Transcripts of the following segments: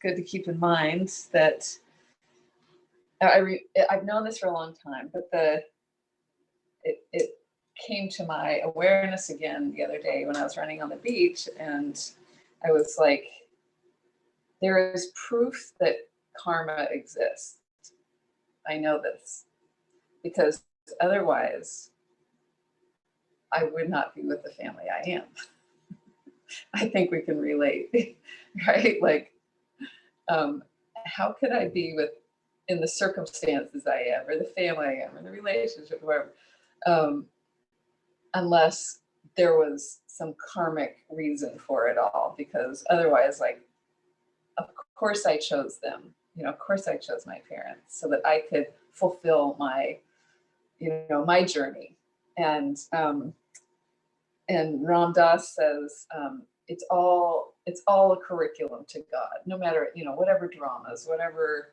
good to keep in mind that I've known this for a long time, but it came to my awareness again the other day when I was running on the beach, and I was like, there is proof that karma exists. I know this because otherwise I would not be with the family I am. I think we can relate, right? Like, how could I be in the circumstances I am, or the family I am, or the relationship, whatever, unless there was some karmic reason for it all? Because otherwise, like, of course I chose them. Of course I chose my parents so that I could fulfill my, my journey. And Ram Dass says, it's all a curriculum to God, no matter, whatever dramas, whatever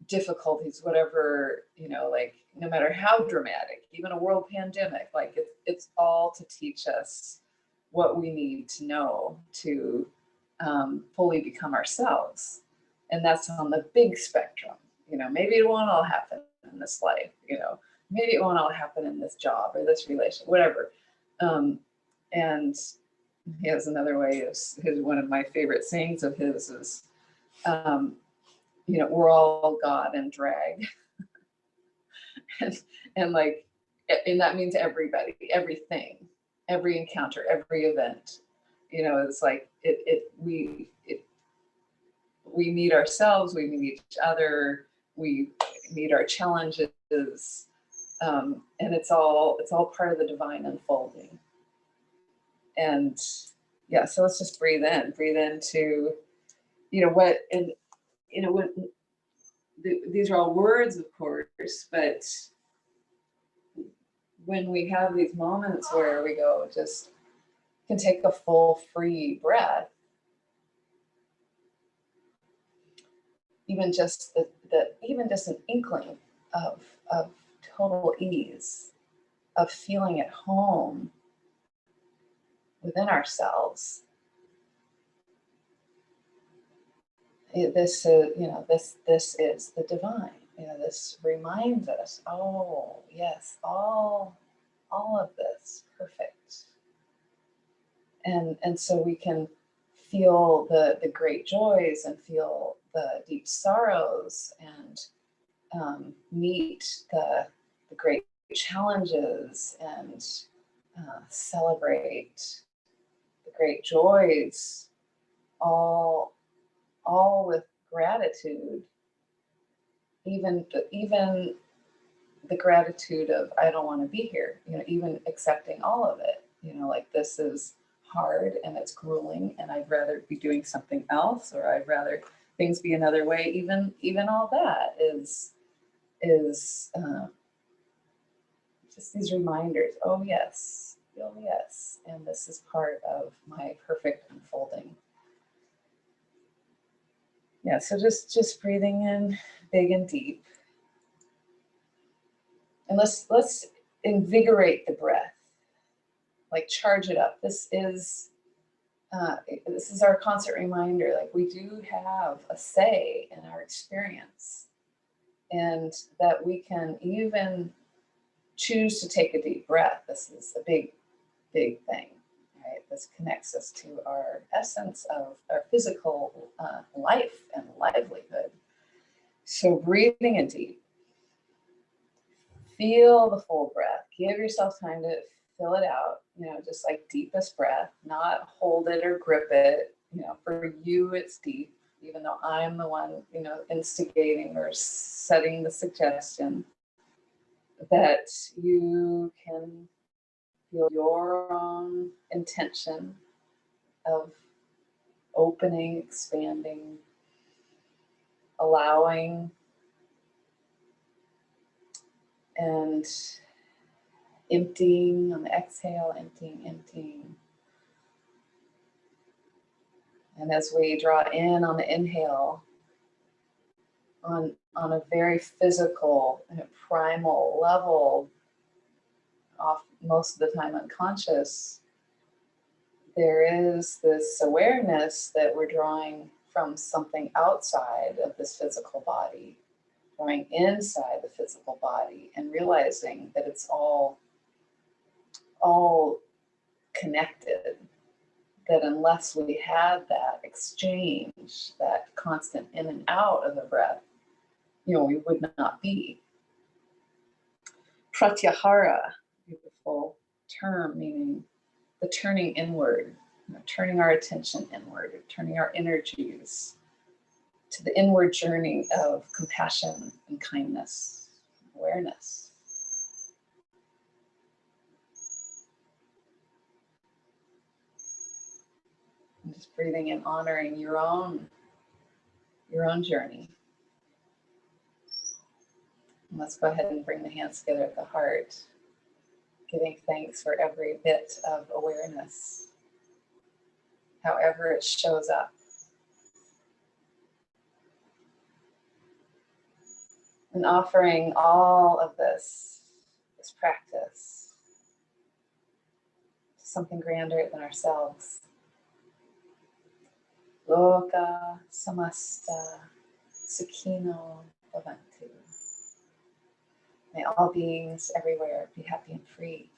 difficulties, whatever, like, no matter how dramatic, even a world pandemic, like it's all to teach us what we need to know to fully become ourselves. And that's on the big spectrum. Maybe it won't all happen in this life, maybe it won't all happen in this job or this relationship, whatever. And he has another way, one of my favorite sayings of his is, we're all God in drag. and like, and that means everybody, everything, every encounter, every event, it's like we meet ourselves, we meet each other, we meet our challenges, and it's all part of the divine unfolding. And yeah, so let's just breathe into, what, and what, these are all words, of course, but when we have these moments where we go, just can take a full, free breath, even just even just an inkling of total ease, of feeling at home within ourselves. This is the divine. This reminds us, oh yes, all of this, perfect. And so we can feel the great joys and feel the deep sorrows, and meet the great challenges, and celebrate the great joys, all with gratitude, even the gratitude of, I don't want to be here, even accepting all of it, like, this is hard and it's grueling and I'd rather be doing something else, or I'd rather things be another way. Even all that is just these reminders. Oh yes, and this is part of my perfect unfolding. Yeah, so just breathing in big and deep. And let's invigorate the breath, like charge it up. This is our constant reminder, like, we do have a say in our experience, and that we can even choose to take a deep breath. This is a big thing, right? This connects us to our essence of our physical life and livelihood. So breathing in deep, feel the full breath. Give yourself time to fill it out, just like deepest breath, not hold it or grip it. For you, it's deep, even though I'm the one, instigating or setting the suggestion, that you can feel your own intention of opening, expanding, allowing, and emptying on the exhale, emptying. And as we draw in on the inhale, on a very physical and primal level, off most of the time unconscious, there is this awareness that we're drawing from something outside of this physical body, going inside the physical body and realizing that it's all connected, that unless we had that exchange, that constant in and out of the breath, we would not be. Pratyahara, beautiful term, meaning the turning inward, turning our attention inward, turning our energies to the inward journey of compassion and kindness, awareness. And just breathing and honoring your own journey. And let's go ahead and bring the hands together at the heart, giving thanks for every bit of awareness, however it shows up. And offering all of this practice to something grander than ourselves. Loka samasta sukhino bhavantu. May all beings everywhere be happy and free.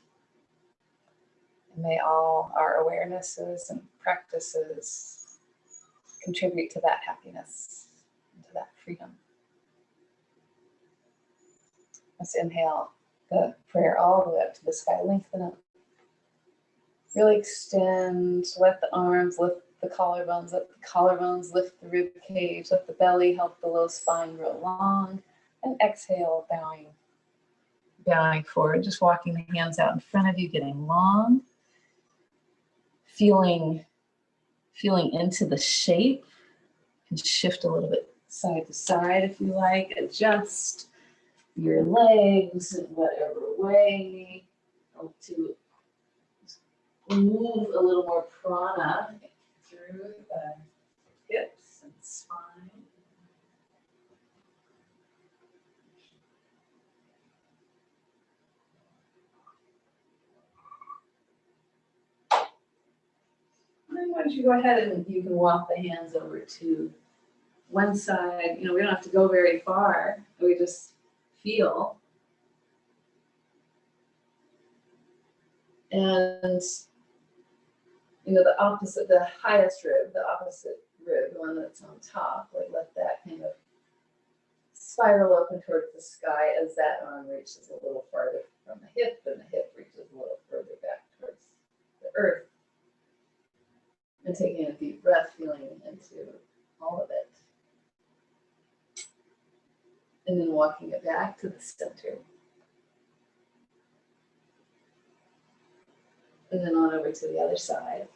And may all our awarenesses and practices contribute to that happiness and to that freedom. Let's inhale the prayer all the way up to the sky. Lengthen up. Really extend. Let the arms lift the collarbones. Let the collarbones lift the rib cage. Let the belly help the low spine grow long. And exhale, bowing forward. Just walking the hands out in front of you, getting long. Feeling into the shape. You can shift a little bit side to side if you like. Adjust your legs in whatever way. Help to move a little more prana through the hips and spine. And then once you go ahead and you can walk the hands over to one side, we don't have to go very far. We just feel. And the opposite, the highest rib, the opposite rib, the one that's on top, like let that kind of spiral open towards the sky as that arm reaches a little farther from the hip, and the hip reaches a little further back towards the earth. And taking a deep breath, feeling into all of it. And then walking it back to the center. And then on over to the other side.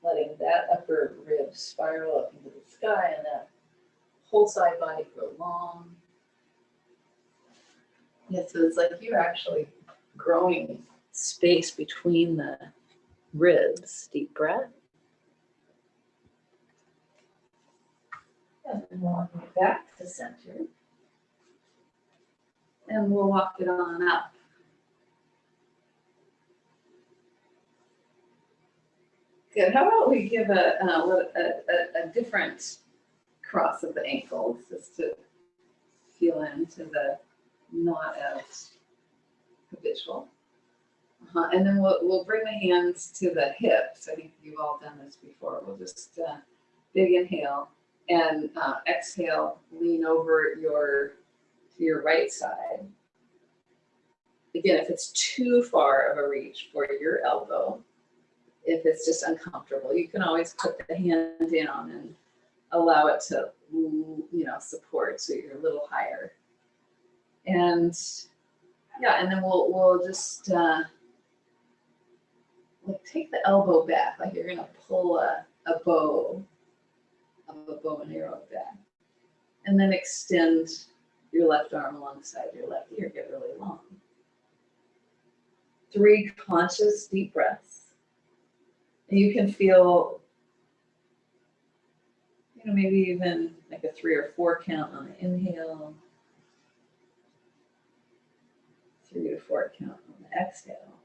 Letting that upper rib spiral up into the sky and that whole side body grow long. Yeah, so it's like you're actually growing space between the ribs. Deep breath. And then walking it back to center. And we'll walk it on up. Good. How about we give a different cross of the ankles, just to feel into the not as habitual. And then we'll bring the hands to the hips. I think you've all done this before. We'll just big inhale and exhale. Lean over to your right side. Again, if it's too far of a reach for your elbow, if it's just uncomfortable, you can always put the hand down and allow it to, support so you're a little higher. And yeah, and then we'll just take the elbow back, like you're gonna pull a bow and arrow back, and then extend your left arm alongside your left ear, get really long. 3 conscious deep breaths. And you can feel, maybe even like a 3 or 4 count on the inhale, 3 to 4 count on the exhale.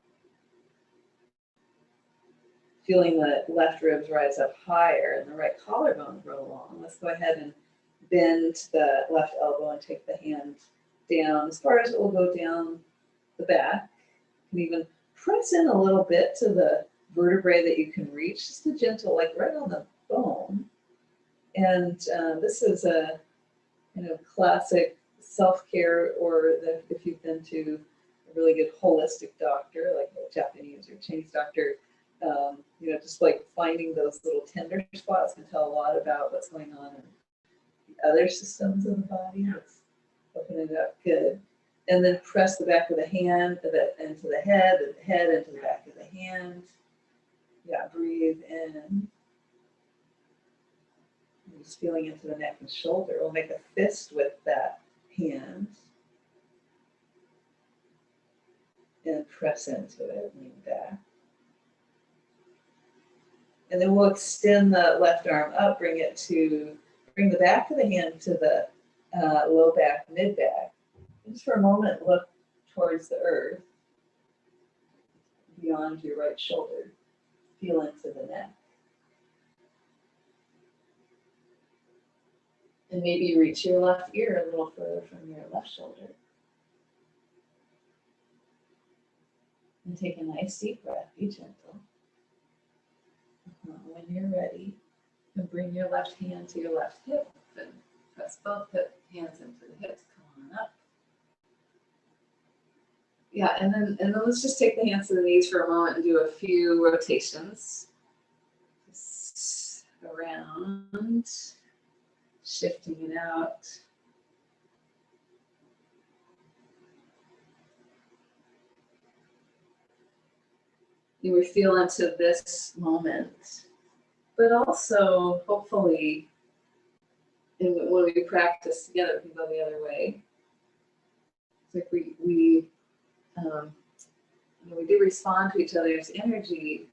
feeling the left ribs rise up higher and the right collarbone grow long. Let's go ahead and bend the left elbow and take the hand down as far as it will go down the back. You can even press in a little bit to the vertebrae that you can reach, just a gentle, like right on the bone. And this is a classic self-care, or if you've been to a really good holistic doctor, like a Japanese or Chinese doctor, just like finding those little tender spots can tell a lot about what's going on in the other systems of the body. Let's open it up, good. And then press the back of the hand into the head into the back of the hand. Yeah, breathe in. Just feeling into the neck and shoulder. We'll make a fist with that hand. And press into it, lean back. And then we'll extend the left arm up, bring the back of the hand to the low back, mid back. Just for a moment, look towards the earth, beyond your right shoulder. Feel into the neck. And maybe reach your left ear a little further from your left shoulder. And take a nice deep breath, be gentle. When you're ready, and bring your left hand to your left hip and press both hands into the hips. Come on up. Yeah, and then let's just take the hands to the knees for a moment and do a few rotations. Just around, shifting it out. You will feel into this moment, but also hopefully, when we practice together, we can go the other way. It's like we do respond to each other's energy,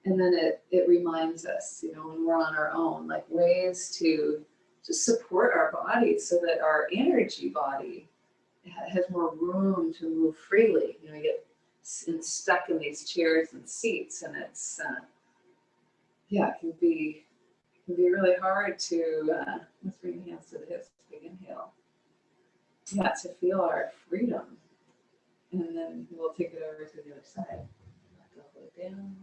and then it reminds us, when we're on our own, like ways to just support our bodies so that our energy body has more room to move freely. You get stuck in these chairs and seats, and it's it can be really hard to let's bring the hands to the hips, big inhale, to feel our freedom. And then we'll take it over to the other side. Elbow down.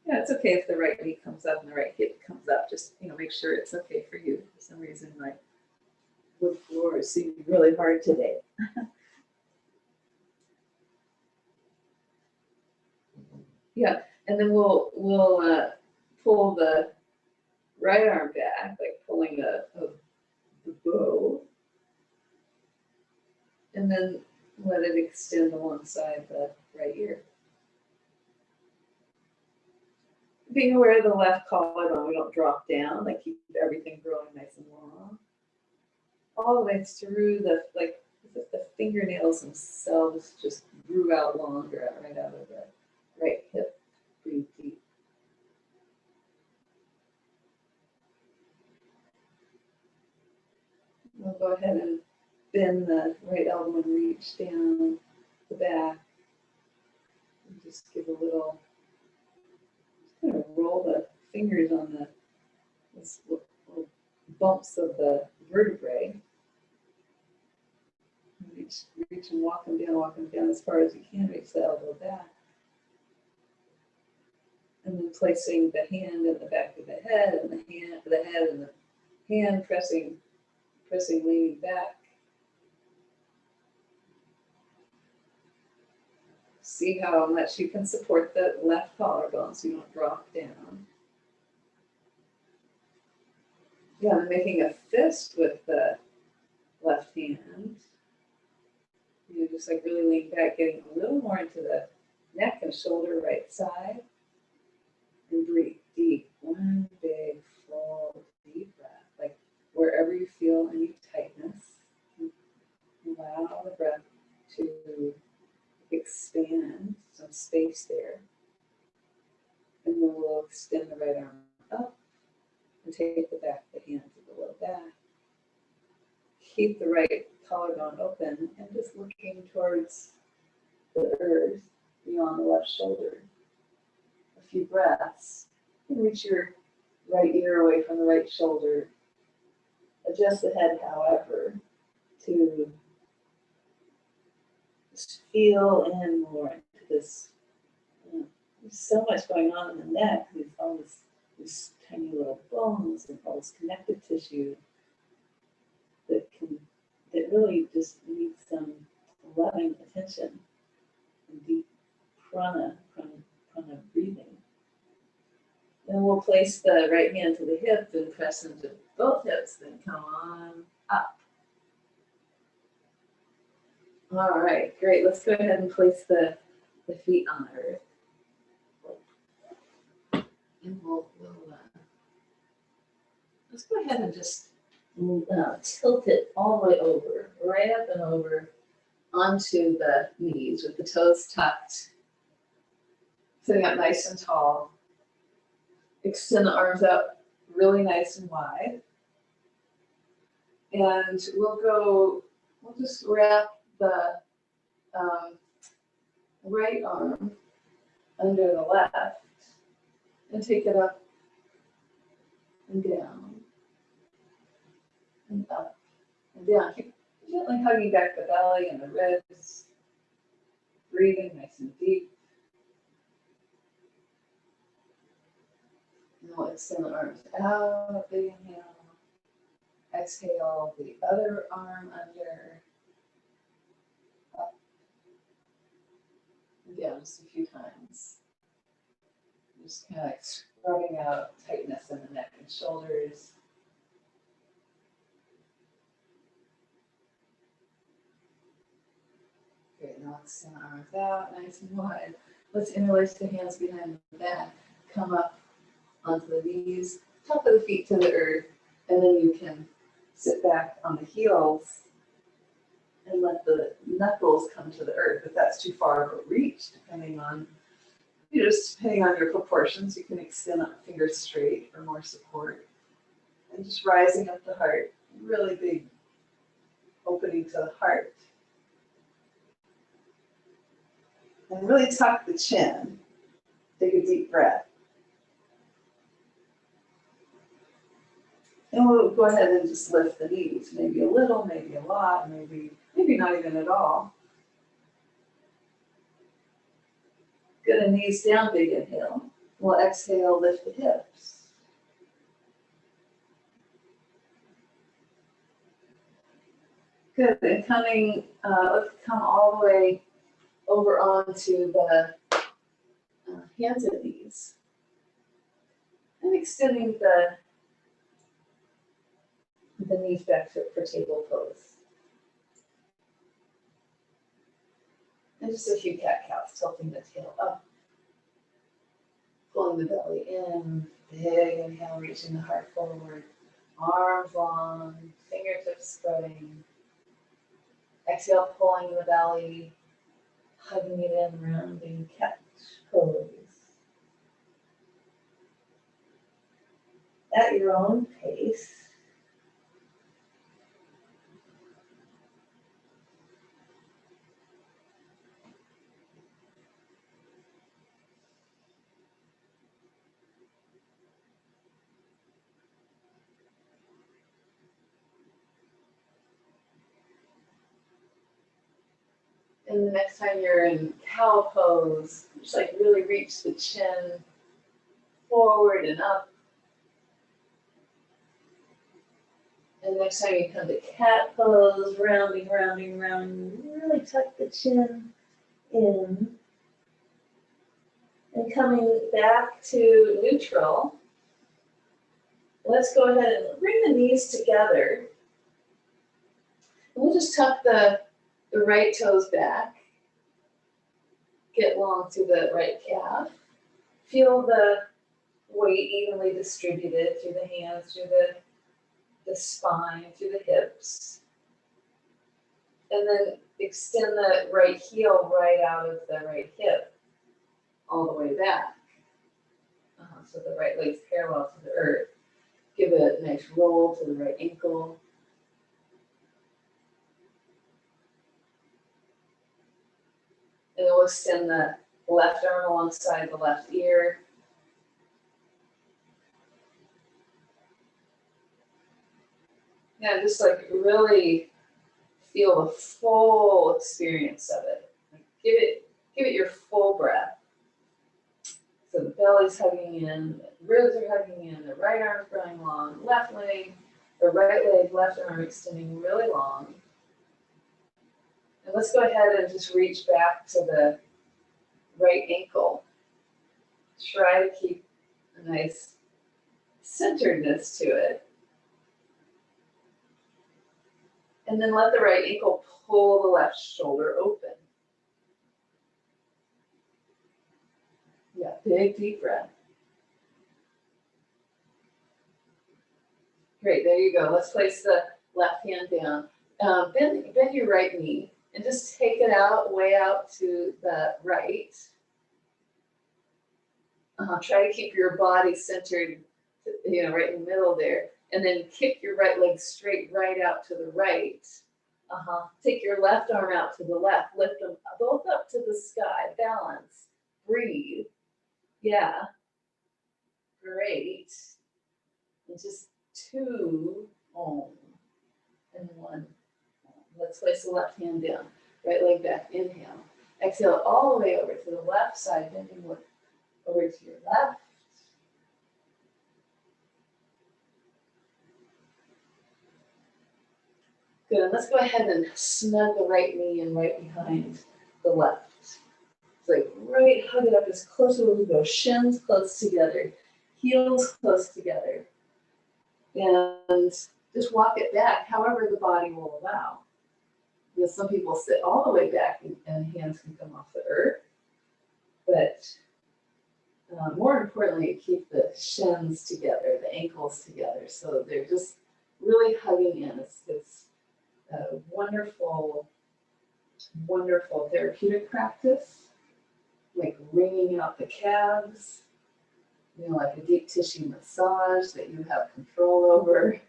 Yeah, it's okay if the right knee comes up and the right hip comes up. Just make sure it's okay for you. For some reason, my wood floor is seeming really hard today. Yeah, and then we'll pull the right arm back, like pulling a bow, and then let it extend alongside the right ear. Being aware of the left collarbone, we don't drop down, like keep everything growing nice and long. All the way through the fingernails themselves just grew out longer right out of the right hip. Breathe deep. We'll go ahead and bend the right elbow and reach down the back. And just give a little, kind of roll the fingers on these little bumps of the vertebrae. Reach and walk them down as far as you can. Reach the elbow back. And then placing the hand in the back of the head, and the hand pressing, leaning back. See how much you can support the left collarbone so you don't drop down. Yeah, I'm making a fist with the left hand. Just like really lean back, getting a little more into the neck and shoulder right side. And breathe deep. One big, full, deep breath. Like wherever you feel any tightness, allow the breath to expand some space there. And then we'll extend the right arm up and take the back of the hand to the low back. Keep the right collarbone open and just looking towards the earth beyond the left shoulder. A a few breaths. You can reach your right ear away from the right shoulder. Adjust the head, however, to just feel in more into this. There's so much going on in the neck. There's all these tiny little bones and all this connective tissue that really just needs some loving attention and deep prana breathing. Then we'll place the right hand to the hip and press into both hips, then come on up. All right, great. Let's go ahead and place the feet on the earth. And let's go ahead and just tilt it all the way over, right up and over onto the knees with the toes tucked, sitting up nice and tall. Extend the arms out really nice and wide. And we'll just wrap the right arm under the left and take it up and down and up and down. Keep gently hugging back the belly and the ribs, breathing nice and deep. And we'll extend the arms out, big inhale. Exhale, the other arm under, up, and down just a few times. Just kind of like scrubbing out tightness in the neck and shoulders. Great, now extend the arms out, nice and wide. Let's interlace the hands behind the back. Come up onto the knees, top of the feet to the earth, and then you can sit back on the heels and let the knuckles come to the earth. If that's too far of a reach, depending on your proportions, you can extend up fingers straight for more support. And just rising up the heart, really big opening to the heart. And really tuck the chin. Take a deep breath. And we'll go ahead and just lift the knees, maybe a little, maybe a lot, maybe not even at all. Good, and knees down, big inhale. We'll exhale, lift the hips. Good, and let's come all the way over onto the hands and knees. And extending the knees back for table pose. And just a few cat-cows, tilting the tail up. Pulling the belly in, big inhale, reaching the heart forward. Arms long, fingertips spreading. Exhale, pulling the belly, hugging it in, rounding cat pose. At your own pace. And the next time you're in cow pose, just like really reach the chin forward and up. And next time you come to cat pose, rounding, really tuck the chin in. And coming back to neutral, let's go ahead and bring the knees together. And we'll just tuck the right toes back. Get long through the right calf. Feel the weight evenly distributed through the hands, through the spine, through the hips. And then extend the right heel right out of the right hip, all the way back. So the right leg's parallel to the earth. Give it a nice roll to the right ankle. And then we'll extend the left arm alongside the left ear. And just like really feel the full experience of it. Like give it your full breath. So the belly's hugging in, the ribs are hugging in, the right arm's growing long, left leg, or right leg, left arm extending really long. And let's go ahead and just reach back to the right ankle. Try to keep a nice centeredness to it. And then let the right ankle pull the left shoulder open. Yeah, big deep breath. Great, there you go. Let's place the left hand down. Bend your right knee and just take it out, way out to the right. Try to keep your body centered, right in the middle there. And then kick your right leg straight right out to the right. Take your left arm out to the left. Lift them both up to the sky. Balance. Breathe. Yeah. Great. And just 2 Om and 1 Om. Let's place the left hand down. Right leg back. Inhale. Exhale all the way over to the left side, bending over to your left. Good. Let's go ahead and snug the right knee in right behind the left. So like right, hug it up as close as we go. Shins close together, heels close together. And just walk it back however the body will allow. Because some people sit all the way back and hands can come off the earth. But more importantly, keep the shins together, the ankles together. So they're just really hugging in. It's a wonderful, wonderful therapeutic practice, like wringing out the calves, like a deep tissue massage that you have control over.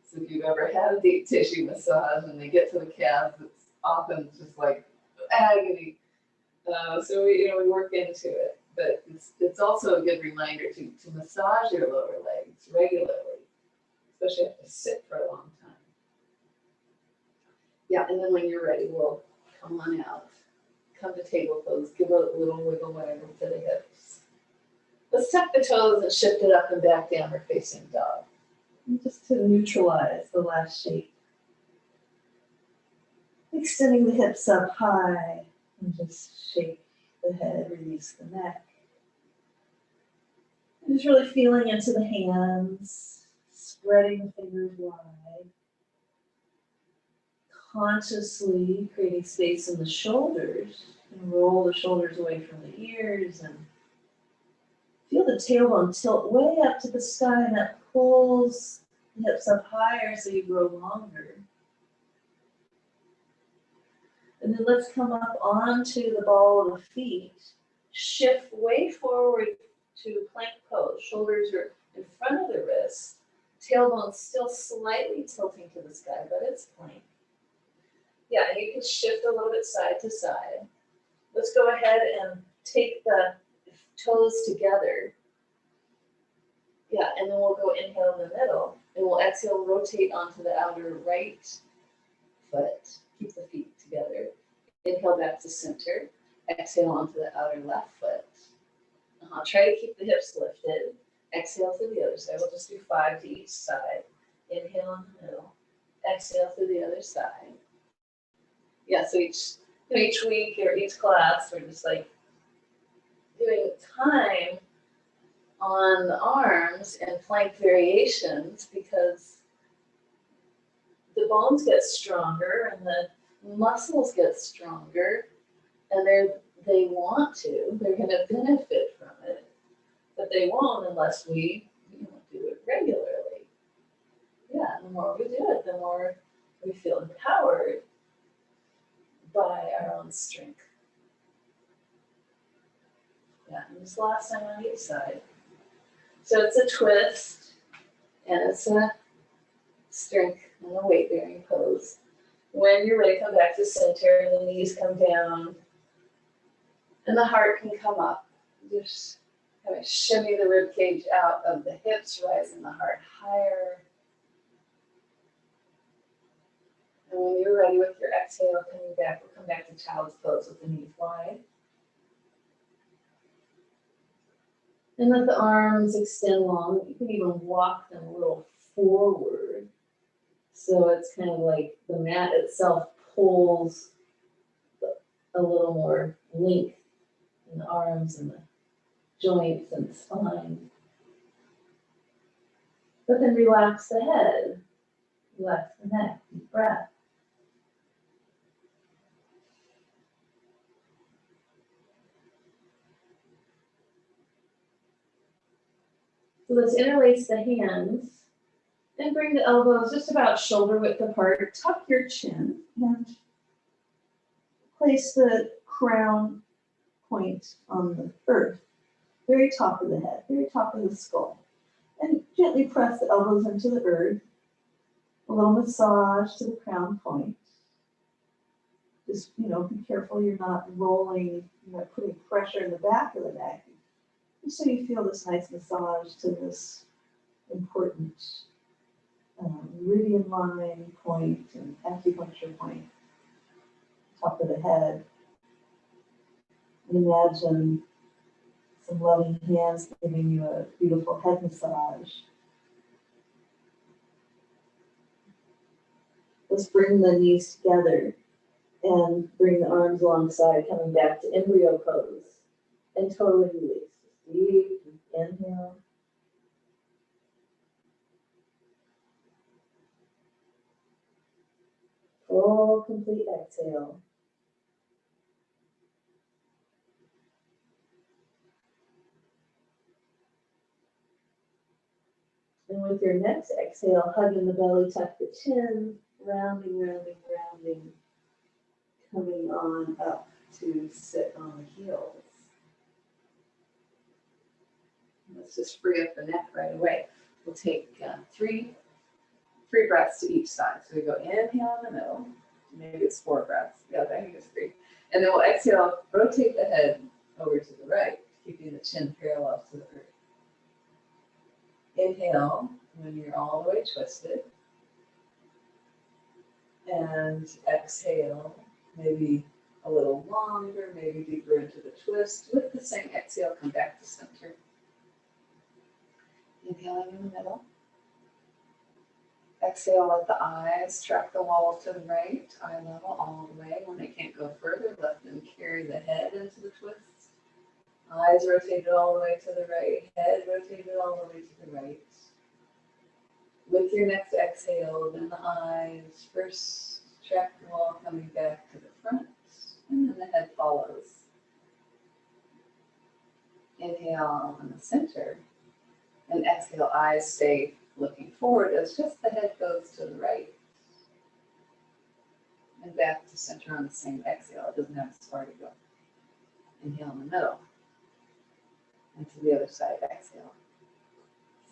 So if you've ever had a deep tissue massage and they get to the calves, it's often just like agony. So we work into it, but it's also a good reminder to massage your lower legs regularly, especially if you sit for a long time. Yeah, and then when you're ready, we'll come on out. Come to table pose. Give a little wiggle whatever to the hips. Let's tuck the toes and shift it up and back, downward facing dog. And just to neutralize the last shape. Extending the hips up high and just shake the head, release the neck. And just really feeling into the hands, spreading the fingers wide. Consciously creating space in the shoulders and roll the shoulders away from the ears and feel the tailbone tilt way up to the sky, and that pulls the hips up higher so you grow longer. And then let's come up onto the ball of the feet. Shift way forward to plank pose. Shoulders are in front of the wrists. Tailbone still slightly tilting to the sky, but it's plank. Yeah, and you can shift a little bit side to side. Let's go ahead and take the toes together. Yeah, and then we'll go inhale in the middle, and we'll exhale, rotate onto the outer right foot. Keep the feet together. Inhale back to center. Exhale onto the outer left foot. Try to keep the hips lifted. Exhale to the other side. We'll just do 5 to each side. Inhale in the middle. Exhale to the other side. Yeah, so each week or each class, we're just like doing time on the arms and plank variations because the bones get stronger and the muscles get stronger, and they want to. They're going to benefit from it, but they won't unless we do it regularly. Yeah, the more we do it, the more we feel empowered by our own strength. Yeah, and this last time on each side. So it's a twist, and it's a strength and a weight-bearing pose. When you're ready, come back to center, and the knees come down, and the heart can come up. Just kind of shimmy the rib cage out of the hips, rising the heart higher. And when you're ready with your exhale, coming back, we'll come back to child's pose with the knees wide. And let the arms extend long. You can even walk them a little forward. So it's kind of like the mat itself pulls a little more length in the arms and the joints and the spine. But then relax the head, relax the neck, deep breath. So let's interlace the hands and bring the elbows just about shoulder width apart. Tuck your chin and place the crown point on the earth, very top of the head, very top of the skull. And gently press the elbows into the earth. A little massage to the crown point. Just, be careful you're not rolling, putting pressure in the back of the neck. Just so you feel this nice massage to this important meridian line point and acupuncture point, top of the head. Imagine some loving hands giving you a beautiful head massage. Let's bring the knees together and bring the arms alongside, coming back to embryo pose and totally release. Deep inhale. Full, complete exhale. And with your next exhale, hug in the belly, tuck the chin, rounding, rounding, rounding, coming on up to sit on the heels. Let's just free up the neck right away. We'll take three breaths to each side. So we go inhale in the middle. Maybe it's 4 breaths. Yeah, I think it's 3. And then we'll exhale, rotate the head over to the right, keeping the chin parallel to the earth. Inhale when you're all the way twisted. And exhale, maybe a little longer, maybe deeper into the twist. With the same exhale, come back to center. Inhaling in the middle. Exhale, let the eyes track the wall to the right, eye level all the way. When they can't go further, let them carry the head into the twist. Eyes rotated all the way to the right, head rotated all the way to the right. With your next exhale, then the eyes first track the wall coming back to the front, and then the head follows. Inhale in the center, and exhale, eyes stay looking forward as just the head goes to the right. And back to center on the same exhale. It doesn't have as far to go. Inhale in the middle. And to the other side, exhale.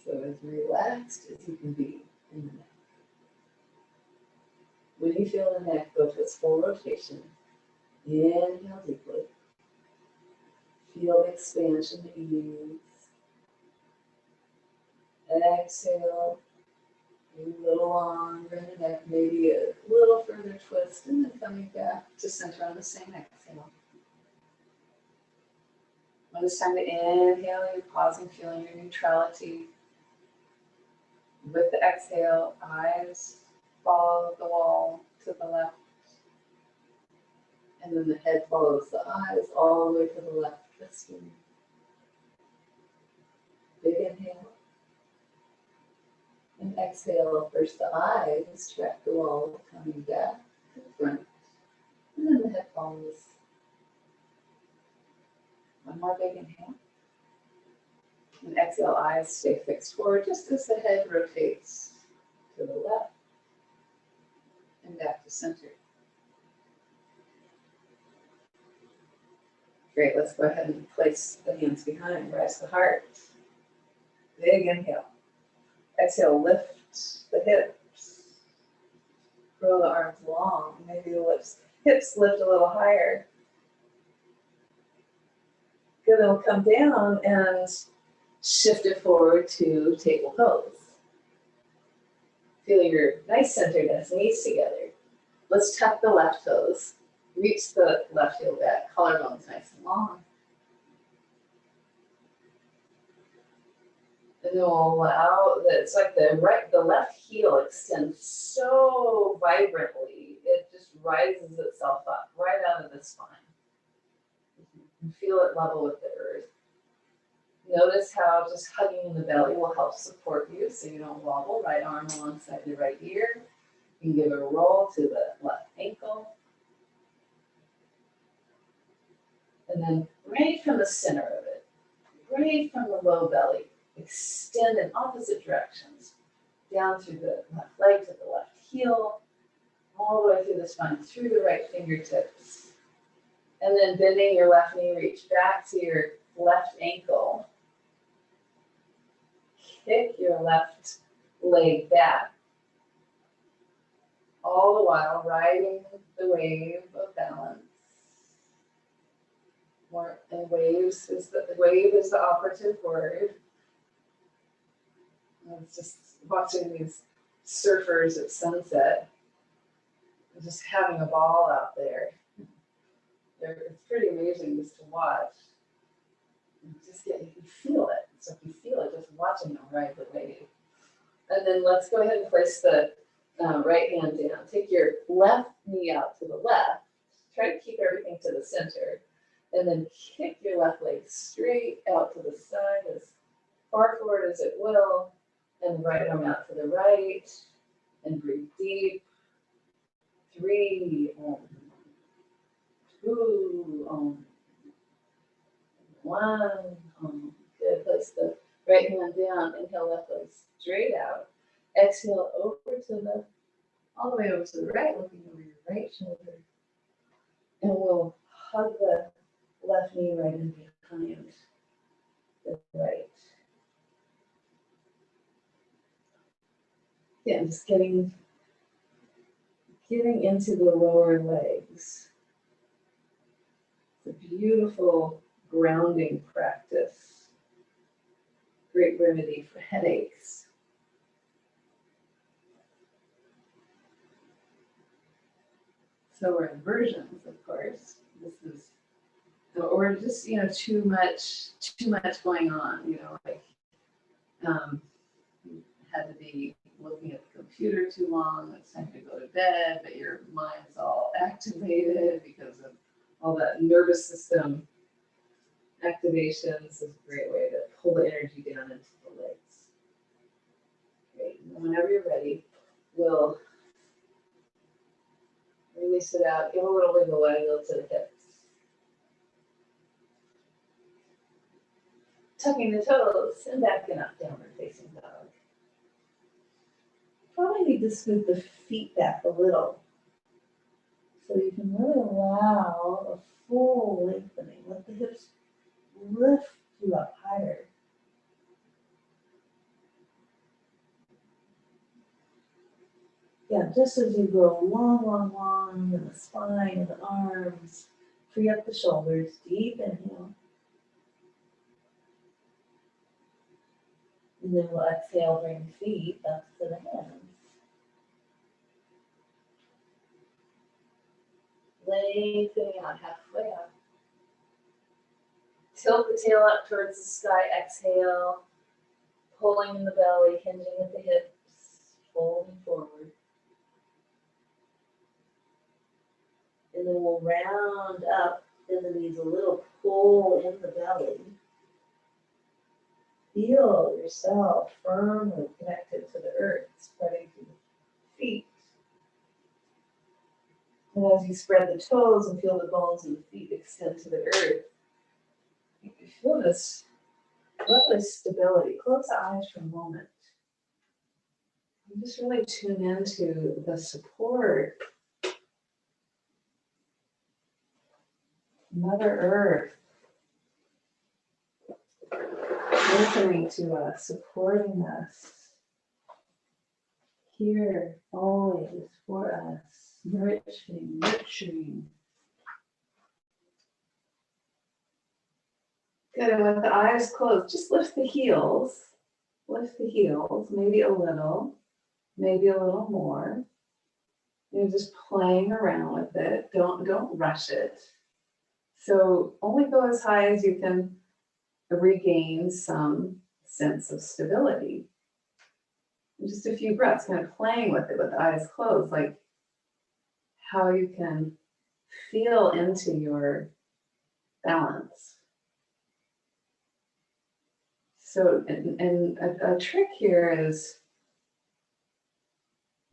So as relaxed as you can be in the neck. When you feel the neck go to its full rotation, inhale deeply. Feel the expansion, the ease. Exhale, a little longer in the neck, maybe a little further twist, and then coming back to center on the same exhale. When it's time to inhale, you're pausing, feeling your neutrality. With the exhale, eyes follow the wall to the left. And then the head follows the eyes all the way to the left, twisting. Big inhale. And exhale, first the eyes track the wall, coming back to the front. And then the head follows. One more big inhale. And exhale, eyes stay fixed forward just as the head rotates to the left and back to center. Great, let's go ahead and place the hands behind, rise the heart. Big inhale. Exhale, lift the hips. Grow the arms long. Maybe the hips lift a little higher. Good, then we'll come down and shift it forward to table pose. Feel your nice centeredness, knees together. Let's tuck the left toes. Reach the left heel back. Collarbones nice and long. And then we'll allow that. It's like the left heel extends so vibrantly. It just rises itself up right out of the spine. And feel it level with the earth. Notice how just hugging the belly will help support you so you don't wobble. Right arm alongside the right ear. You can give a roll to the left ankle. And then right from the center of it, right from the low belly, extend in opposite directions. Down through the left leg to the left heel, all the way through the spine, through the right fingertips. And then bending your left knee, reach back to your left ankle. Kick your left leg back. All the while riding the wave of balance. And waves is the wave is the operative word. And it's just watching these surfers at sunset, just having a ball out there. It's pretty amazing just to watch. You can feel it. So if you feel it, just watching them ride the wave. And then let's go ahead and place the right hand down. Take your left knee out to the left. Try to keep everything to the center. And then kick your left leg straight out to the side as far forward as it will. And the right arm out to the right. And breathe deep. 3, 2, 1. Good. Place the right hand down. Inhale, left leg straight out. Exhale over to the, all the way over to the right, looking over your right shoulder. And we'll hug the left knee right in behind the right. Yeah, just getting into the lower legs. It's a beautiful grounding practice. Great remedy for headaches. So we're in versions, of course. This is, or just, too much going on, like had to be looking at the computer too long, it's time to go to bed, but your mind's all activated because of all that nervous system activations. Is a great way to pull the energy down into the legs. Great. And whenever you're ready, we'll release it out. Give a little wiggle to the hips. Tucking the toes and backing up, downward facing dog. Probably need to scoot the feet back a little so you can really allow a full lengthening. Let the hips lift you up higher. Yeah, just as you go long in the spine and the arms, free up the shoulders, deep inhale. And then we'll exhale, bring feet up to the hands. Lengthening out halfway up. Tilt the tail up towards the sky, exhale. Pulling in the belly, hinging at the hips, folding forward. And then we'll round up in the knees, a little pull in the belly. Feel yourself firmly connected to the earth, spreading through the feet. And as you spread the toes and feel the bones of the feet extend to the earth, you can feel this lovely stability. Close the eyes for a moment. And just really tune into the support. Mother Earth. Listening to us, supporting us, here always for us, nourishing, nurturing. Good, and with the eyes closed, just lift the heels, maybe a little more. You're just playing around with it. Don't rush it. So only go as high as you can regain some sense of stability. And just a few breaths, kind of playing with it with the eyes closed, like how you can feel into your balance. So, and a trick here is,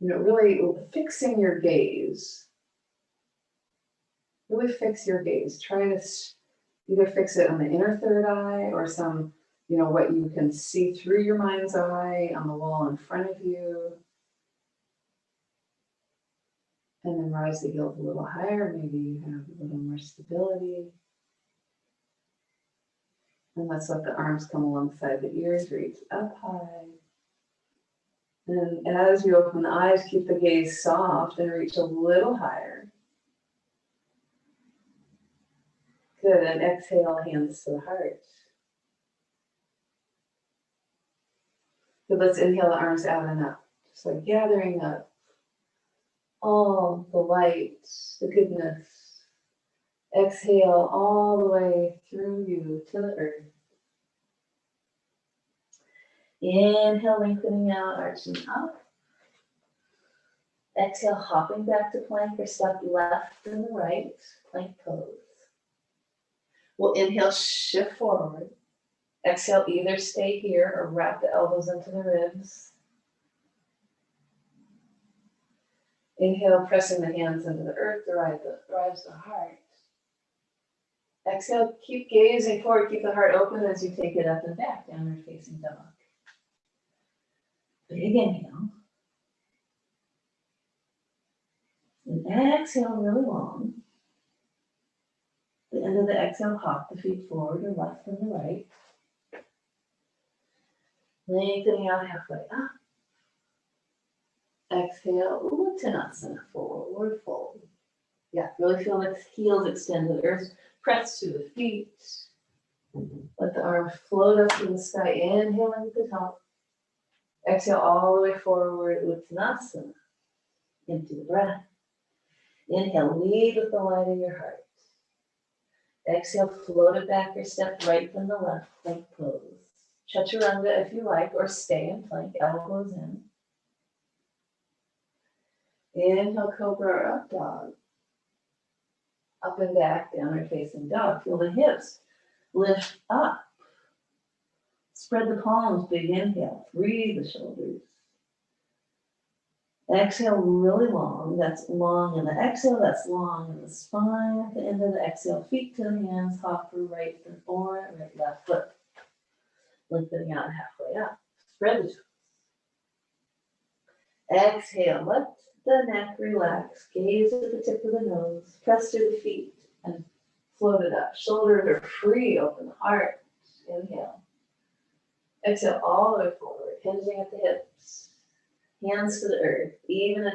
really fixing your gaze. Really fix your gaze. Try to either fix it on the inner third eye or some, what you can see through your mind's eye on the wall in front of you. And then rise the heels a little higher. Maybe you have a little more stability. And let's let the arms come alongside the ears, reach up high. And as you open the eyes, keep the gaze soft and reach a little higher. Good, and exhale, hands to the heart. Good, let's inhale the arms out and up. Just like gathering up all the light, the goodness. Exhale all the way through you to the earth. Inhale, lengthening out, arching up. Exhale, hopping back to plank or step left and the right, plank pose. We'll inhale, shift forward. Exhale, either stay here or wrap the elbows into the ribs. Inhale, pressing the hands into the earth to rise the heart. Exhale, keep gazing forward, keep the heart open as you take it up and back, downward facing dog. Big inhale. And exhale really long. The end of the exhale, hop the feet forward or left and the right. Lengthening out halfway up. Exhale, Uttanasana, forward fold. Yeah, really feel the heels extend to the earth. Press through the feet. Let the arms float up to the sky. Inhaling at the top. Exhale all the way forward, Uttanasana. Empty the breath. Inhale, lead with the light in your heart. Exhale, float it back or step right from the left, plank pose. Chaturanga if you like, or stay in plank, elbows in. Inhale, cobra or up dog. Up and back, downward facing dog. Feel the hips lift up. Spread the palms, big inhale. Free the shoulders. Exhale really long. That's long in the exhale. That's long in the spine. At the end of the exhale, feet to the hands. Hop for right foot forward, right left foot. Lengthening out halfway up. Spread the toes. Exhale, let the neck relax. Gaze at the tip of the nose. Press through the feet and float it up. Shoulders are free. Open the heart. Inhale. Exhale all the way forward. Hinging at the hips. Hands to the earth. Even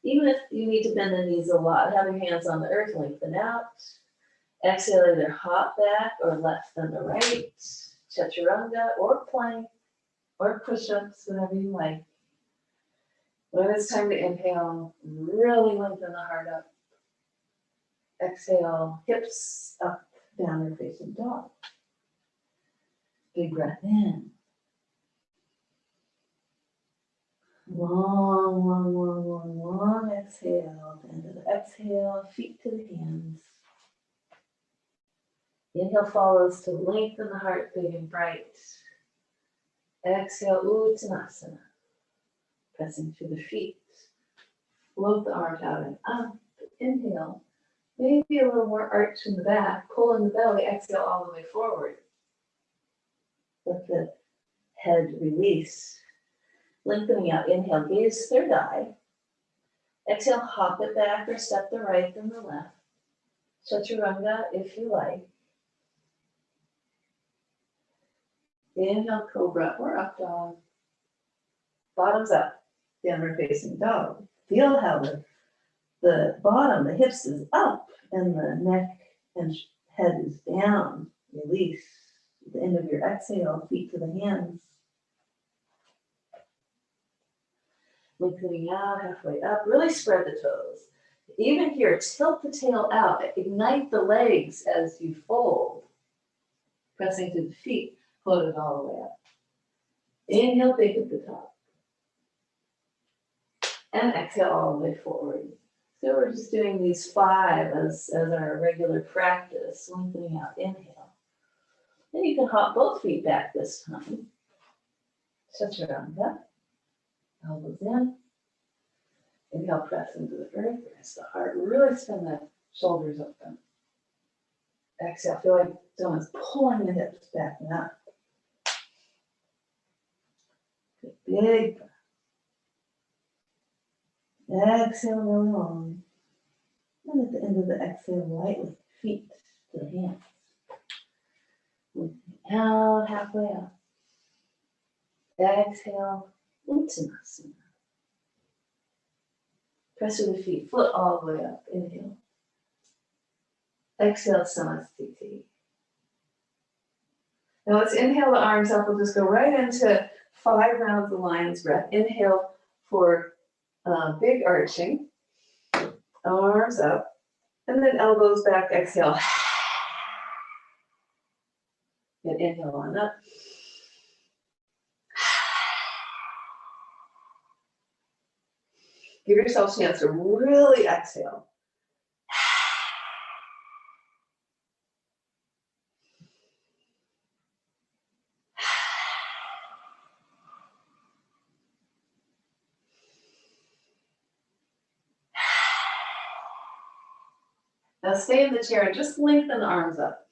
if you need to bend the knees a lot, have your hands on the earth, lengthen out. Exhale, either hop back or left and the right. Chaturanga or plank or push-ups, whatever you like. When it's time to inhale, really lengthen the heart up. Exhale, hips up, downward facing dog. Big breath in. Long, long, long, long, long exhale. At the end of the exhale, feet to the hands. Inhale follows to lengthen the heart big and bright. Exhale, Uttanasana. Pressing through the feet. Float the arms out and up. Inhale. Maybe a little more arch in the back. Pull in the belly. Exhale all the way forward. Let the head release. Lengthening out. Inhale, gaze third eye. Exhale, hop it back or step the right and the left. Chaturanga if you like. Inhale, cobra or up dog. Bottoms up, downward facing dog. Feel how the bottom, the hips is up and the neck and head is down. Release. At the end of your exhale, feet to the hands. Lengthening out, halfway up. Really spread the toes. Even here, tilt the tail out. Ignite the legs as you fold. Pressing to the feet. Float it all the way up. Inhale, big at the top. And exhale all the way forward. So we're just doing these 5 as our regular practice. Lengthening out, inhale. Then you can hop both feet back this time. Touch around up. Elbows in. Inhale, press into the earth. Press the heart. Really spin the shoulders open. Exhale, feel like someone's pulling the hips back and up. Good, big breath. Exhale really long. And at the end of the exhale, lightly, feet to the hands. Lengthening out, halfway up. Exhale, Uttanasana. Press with the feet, foot all the way up. Inhale. Exhale, Samasthiti. Now let's inhale the arms up. We'll just go right into 5 rounds of lion's breath. Inhale for big arching. Arms up. And then elbows back. Exhale. And inhale on up. Give yourself a chance to really exhale. Now stay in the chair and just lengthen the arms up.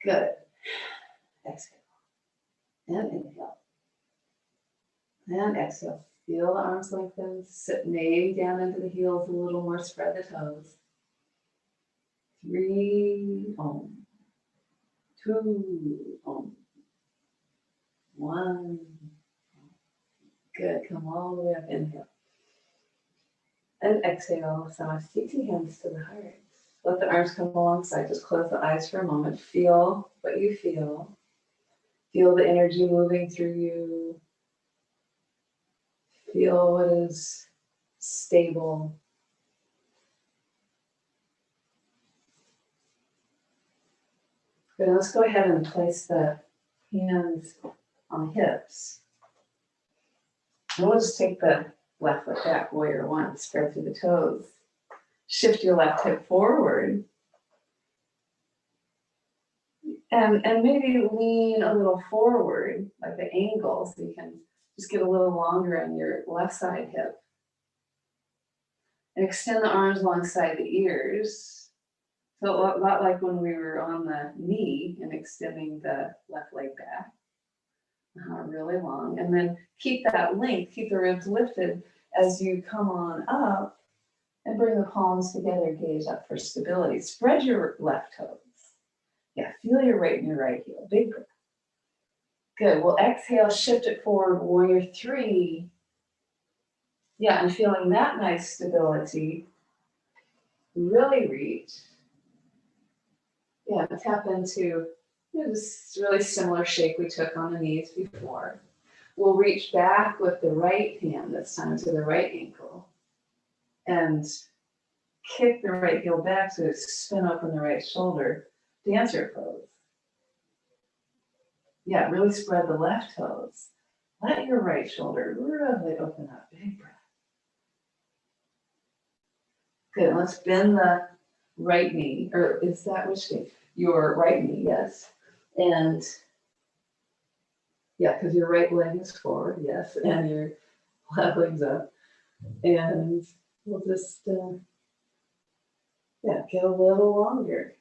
Good. Exhale. And inhale. And exhale. Feel the arms lengthen. Sit maybe down into the heels a little more. Spread the toes. 3, Om. 2, Om. 1. Good. Come all the way up. Inhale. And exhale. Samasthiti, hands to the heart. Let the arms come alongside. Just close the eyes for a moment. Feel what you feel. Feel the energy moving through you. Feel what is stable. Good. Let's go ahead and place the hands on the hips. And we'll just take the left foot back, warrior 1, spread through the toes. Shift your left hip forward. And maybe lean a little forward, like the angle, so you can just get a little longer on your left side hip. And extend the arms alongside the ears. So a lot like when we were on the knee and extending the left leg back. Really long. And then keep that length, keep the ribs lifted as you come on up and bring the palms together, gaze up for stability. Spread your left toes. Yeah, feel your right and your right heel. Big breath. Good. We'll exhale, shift it forward, warrior 3. Yeah, and feeling that nice stability. Really reach. Yeah, tap into this really similar shape we took on the knees before. We'll reach back with the right hand this time to the right ankle and kick the right heel back so it's spin open the right shoulder. Dancer pose. Yeah, really spread the left toes. Let your right shoulder really open up. Big breath. Good. Let's bend the right knee. Or is that which knee? Your right knee, yes. And yeah, because your right leg is forward, yes, and your left leg's up. And we'll just get a little longer.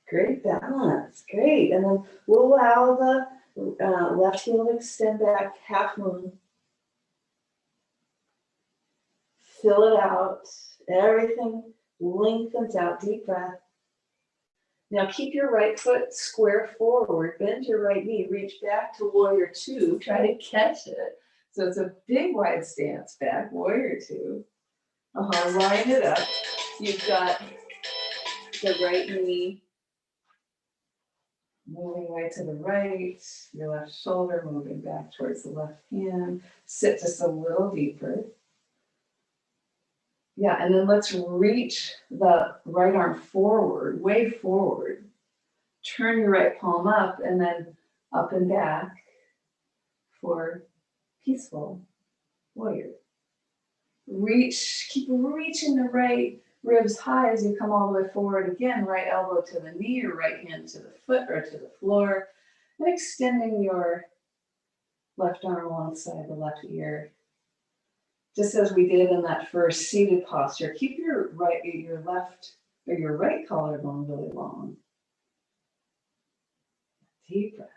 Great balance, great. And then we'll allow the left heel to extend back, half moon. Fill it out, everything lengthens out, deep breath. Now keep your right foot square forward, bend your right knee, reach back to warrior 2, try to catch it. So it's a big wide stance back, warrior 2. Line it up. You've got the right knee moving away to the right, your left shoulder moving back towards the left hand. Sit just a little deeper. Yeah, and then let's reach the right arm forward, way forward. Turn your right palm up and then up and back for peaceful warrior. Reach, keep reaching the right ribs high as you come all the way forward again, right elbow to the knee or right hand to the foot or to the floor, and extending your left arm alongside the left ear. Just as we did in that first seated posture, keep your right collarbone really long. Deep breath.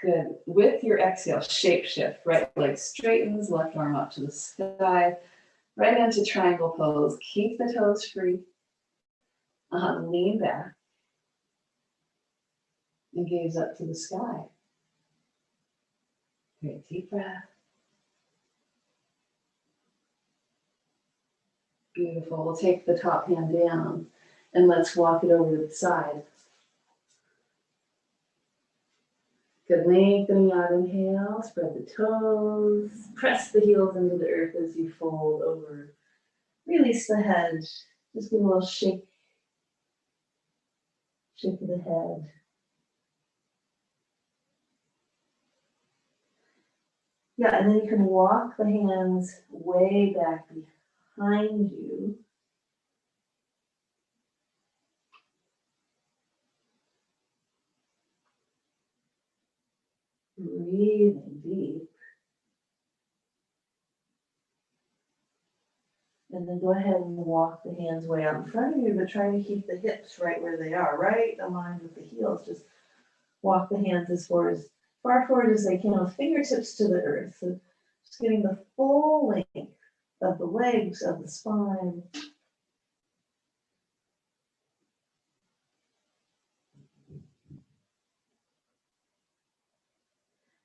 Good. With your exhale, shape shift. Right leg straightens, left arm up to the sky. Right into triangle pose. Keep the toes free. Lean back. And gaze up to the sky. Great. Deep breath. Beautiful. We'll take the top hand down and let's walk it over to the side. Good, lengthening out, inhale, spread the toes, press the heels into the earth as you fold over. Release the head, just give a little shake of the head. Yeah, and then you can walk the hands way back behind you. Breathing deep. And then go ahead and walk the hands way out in front of you, but try to keep the hips right where they are, right aligned with the heels. Just walk the hands as far forward as they can with fingertips to the earth. So just getting the full length of the legs, of the spine.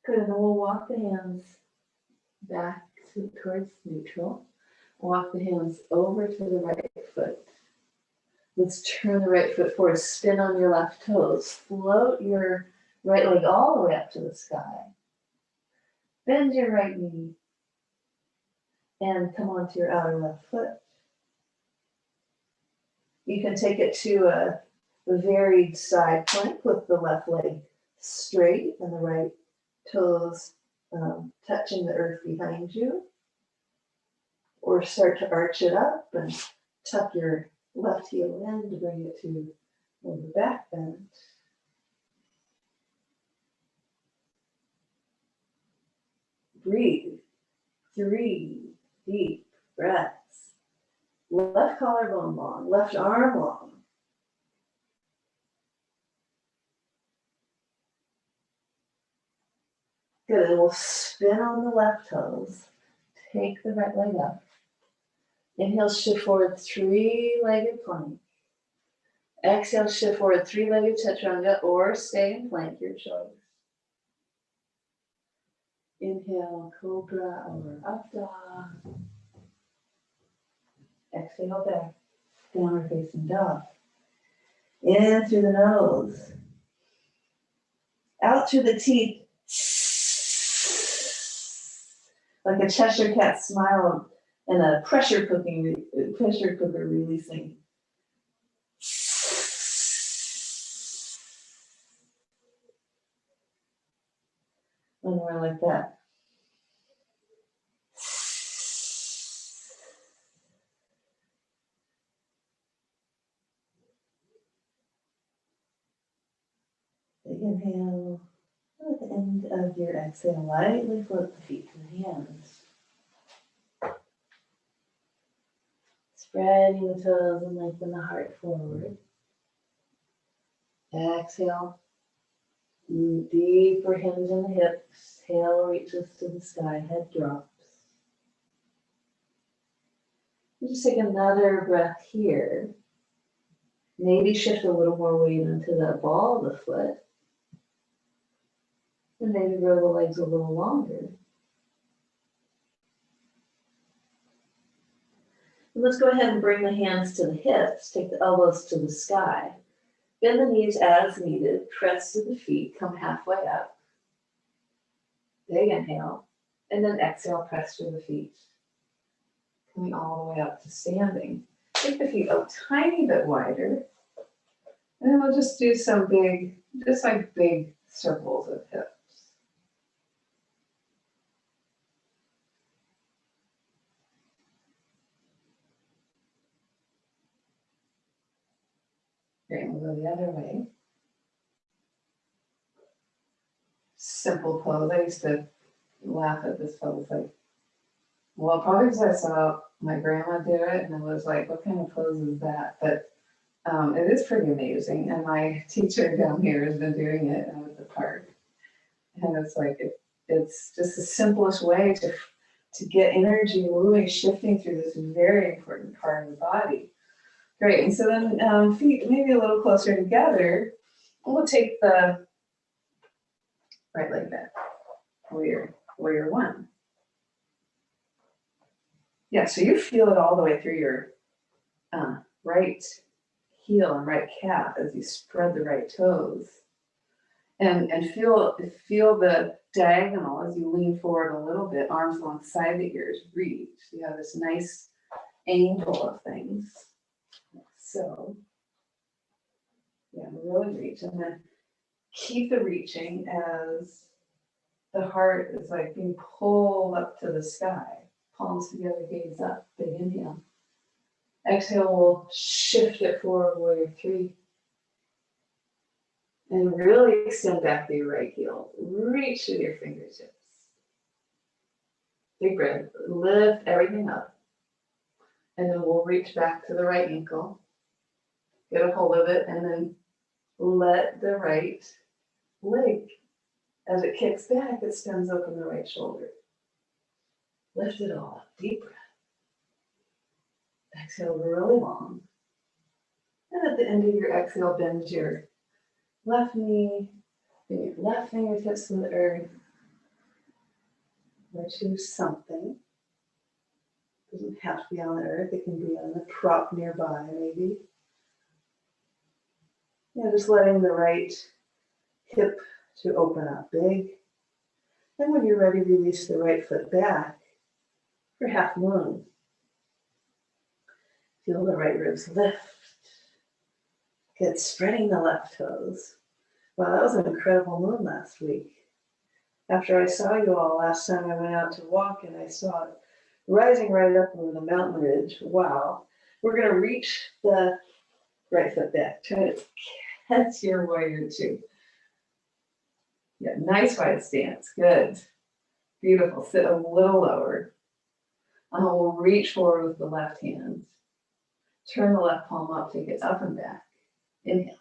Good, and then we'll walk the hands back towards neutral. Walk the hands over to the right foot. Let's turn the right foot forward, spin on your left toes. Float your right leg all the way up to the sky. Bend your right knee. And come onto your outer left foot. You can take it to a varied side plank with the left leg straight and the right toes touching the earth behind you. Or start to arch it up and tuck your left heel in to bring it to the back bend. Breathe. 3 deep breaths. Left collarbone long, left arm long. Good, and we'll spin on the left toes. Take the right leg up. Inhale, shift forward, 3-legged plank. Exhale, shift forward, 3-legged chaturanga, or stay in plank, your choice. Inhale, cobra or up dog. Exhale back, downward facing dog. In through the nose. Out through the teeth. Like a Cheshire cat smile and a pressure cooker releasing. When we're like that. Big inhale. At the end of your exhale, lightly float the feet to the hands. Spreading the toes and lengthen the heart forward. Exhale. Deeper hinge in the hips. Tail reaches to the sky. Head drops. You just take another breath here. Maybe shift a little more weight into the ball of the foot. And maybe grow the legs a little longer. And let's go ahead and bring the hands to the hips. Take the elbows to the sky. Bend the knees as needed, press to the feet, come halfway up. Big inhale, and then exhale, press to the feet. Coming all the way up to standing. Take the feet a tiny bit wider. And then we'll just do some big, just like big circles of hips. Great, we'll go the other way. Simple pose. I used to laugh at this pose, like, well, probably because I saw my grandma do it, and I was like, what kind of pose is that? But it is pretty amazing. And my teacher down here has been doing it at the park. And it's like, it's just the simplest way to get energy moving, shifting through this very important part of the body. Great, and so then feet maybe a little closer together. We'll take the right leg back, warrior one. Yeah, so you feel it all the way through your right heel and right calf as you spread the right toes. And feel the diagonal as you lean forward a little bit, arms alongside the ears, reach. You have this nice angle of things. So, yeah, really reach. And then keep the reaching as the heart is like being pulled up to the sky. Palms together, gaze up, big inhale. Exhale, we'll shift it forward, warrior three. And really extend back to your right heel. Reach with your fingertips. Big breath, lift everything up. And then we'll reach back to the right ankle. Get a hold of it, and then let the right leg, as it kicks back, it extends open the right shoulder. Lift it all up, deep breath. Exhale really long. And at the end of your exhale, bend your left knee, bring your left fingertips to the earth, or to something. It doesn't have to be on the earth, it can be on a prop nearby, maybe. Yeah, just letting the right hip to open up big. And when you're ready, release the right foot back for half moon. Feel the right ribs lift. Get spreading the left toes. Wow, that was an incredible moon last week. After I saw you all last time I went out to walk and I saw it rising right up over the mountain ridge. Wow. We're going to reach the right foot back. Try to catch your warrior two. Yeah, nice wide stance. Good. Beautiful. Sit a little lower. We'll reach forward with the left hand. Turn the left palm up, take it up and back. Inhale.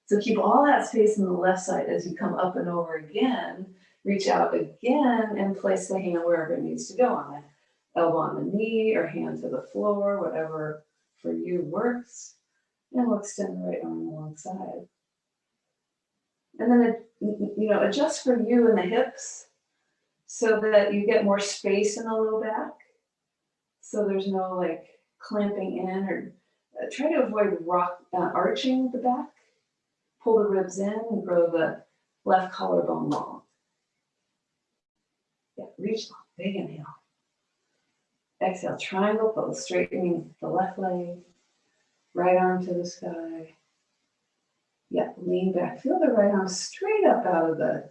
So keep all that space on the left side as you come up and over again. Reach out again and place the hand wherever it needs to go, on the elbow on the knee or hand to the floor, whatever for you works. And we'll extend the right arm alongside. And then, adjust for you in the hips so that you get more space in the low back. So there's no like clamping in, or try to avoid arching the back. Pull the ribs in and grow the left collarbone long. Yeah, reach long, big inhale. Exhale, triangle pose, straightening the left leg, right arm to the sky. Yeah, lean back. Feel the right arm straight up out of the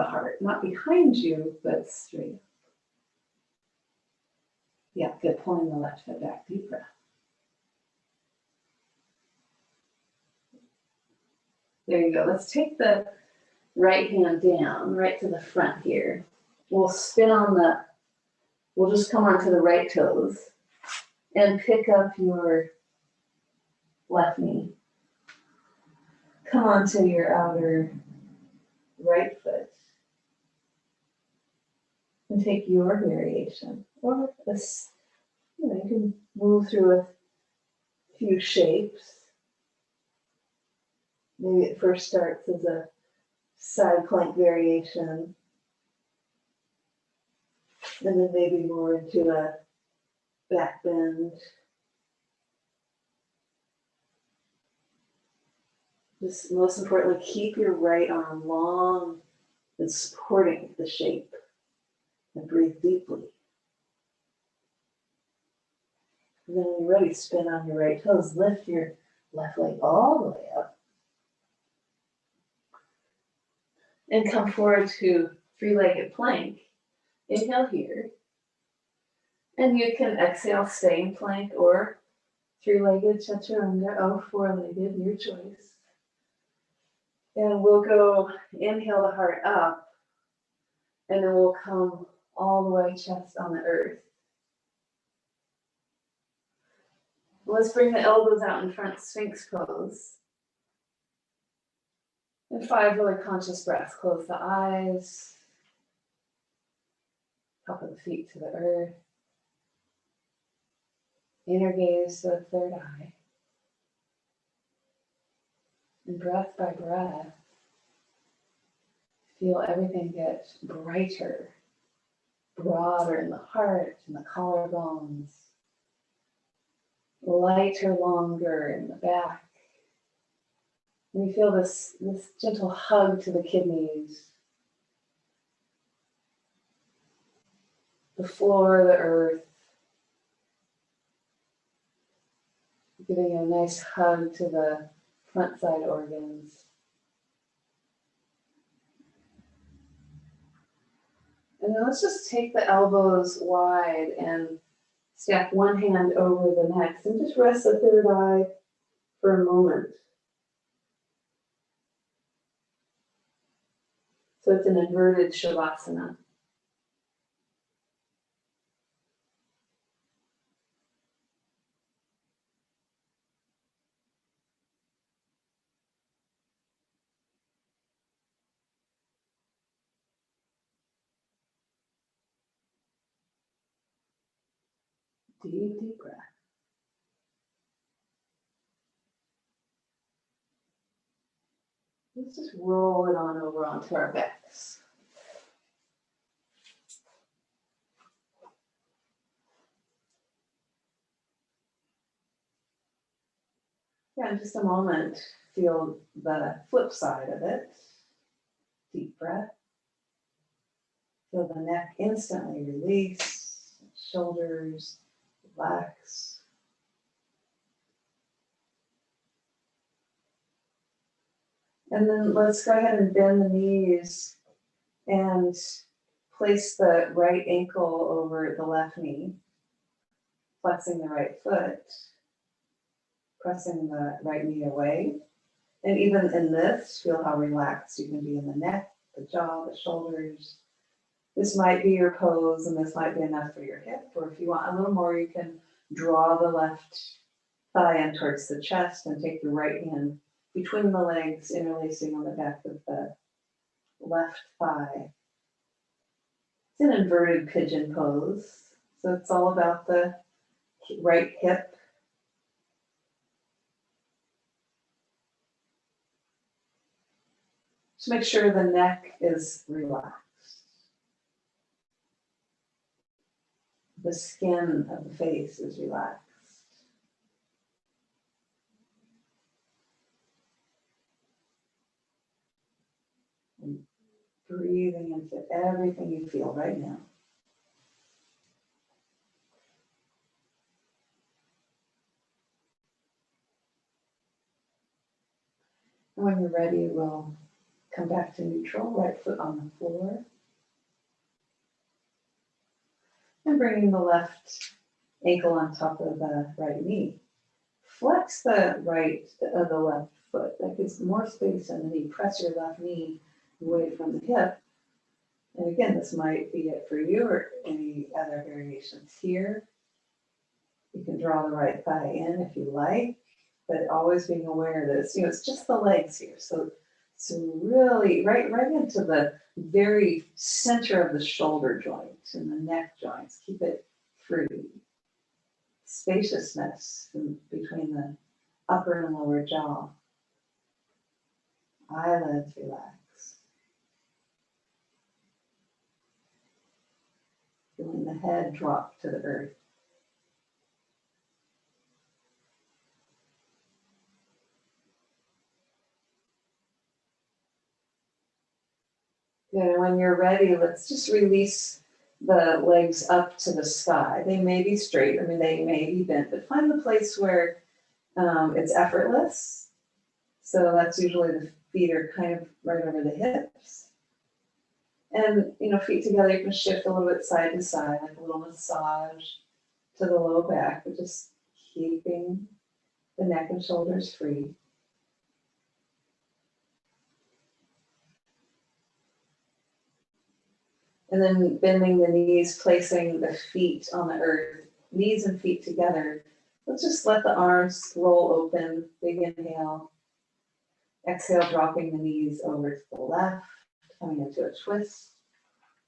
heart. Not behind you, but straight up. Yeah, good. Pulling the left foot back. Deep breath. There you go. Let's take the right hand down, right to the front here. We'll just come onto the right toes and pick up your left knee. Come onto your outer right foot and take your variation. Or this, you can move through a few shapes. Maybe it first starts as a side plank variation, and then maybe more into a back bend. Just most importantly, keep your right arm long and supporting the shape. And breathe deeply. And then when you're ready, spin on your right toes. Lift your left leg all the way up. And come forward to three-legged plank. Inhale here. And you can exhale, stay in plank or three-legged chaturanga or four-legged, your choice. And we'll go inhale the heart up. And then we'll come all the way chest on the earth. Let's bring the elbows out in front, Sphinx pose. And 5 really conscious breaths. Close the eyes. Top of the feet to the earth. Inner gaze to the third eye. And breath by breath, feel everything get brighter, broader in the heart and the collarbones, lighter, longer in the back. And you feel this gentle hug to the kidneys, the floor, the earth, giving a nice hug to the front side organs. And then let's just take the elbows wide and stack one hand over the next and just rest the third eye for a moment. So it's an inverted Shavasana. Deep, deep breath. Let's just roll it on over onto our backs. Yeah, in just a moment, feel the flip side of it. Deep breath. Feel the neck instantly release, shoulders relax. And then let's go ahead and bend the knees and place the right ankle over the left knee, flexing the right foot, pressing the right knee away. And even in this, feel how relaxed you can be in the neck, the jaw, the shoulders. This might be your pose, and this might be enough for your hip, or if you want a little more, you can draw the left thigh in towards the chest and take your right hand between the legs, interlacing on the back of the left thigh. It's an inverted pigeon pose, so it's all about the right hip. Just make sure the neck is relaxed. The skin of the face is relaxed. And breathing into everything you feel right now. And when you're ready, we'll come back to neutral, right foot on the floor. And bringing the left ankle on top of the right knee. Flex the left foot. That gives more space in the knee. Press your left knee away from the hip. And again, this might be it for you or any other variations here. You can draw the right thigh in if you like, but always being aware that it's just the legs here. So really right into the very center of the shoulder joint and the neck joints. Keep it free. Spaciousness between the upper and lower jaw. Eyelids relax. Feeling the head drop to the earth. Good. And when you're ready, let's just release the legs up to the sky. They may be straight, I mean, they may be bent, but find the place where it's effortless. So that's usually the feet are kind of right over the hips. And, feet together, you can shift a little bit side to side, like a little massage to the low back, but just keeping the neck and shoulders free. And then bending the knees, placing the feet on the earth, knees and feet together. Let's just let the arms roll open. Big inhale. Exhale, dropping the knees over to the left, coming into a twist.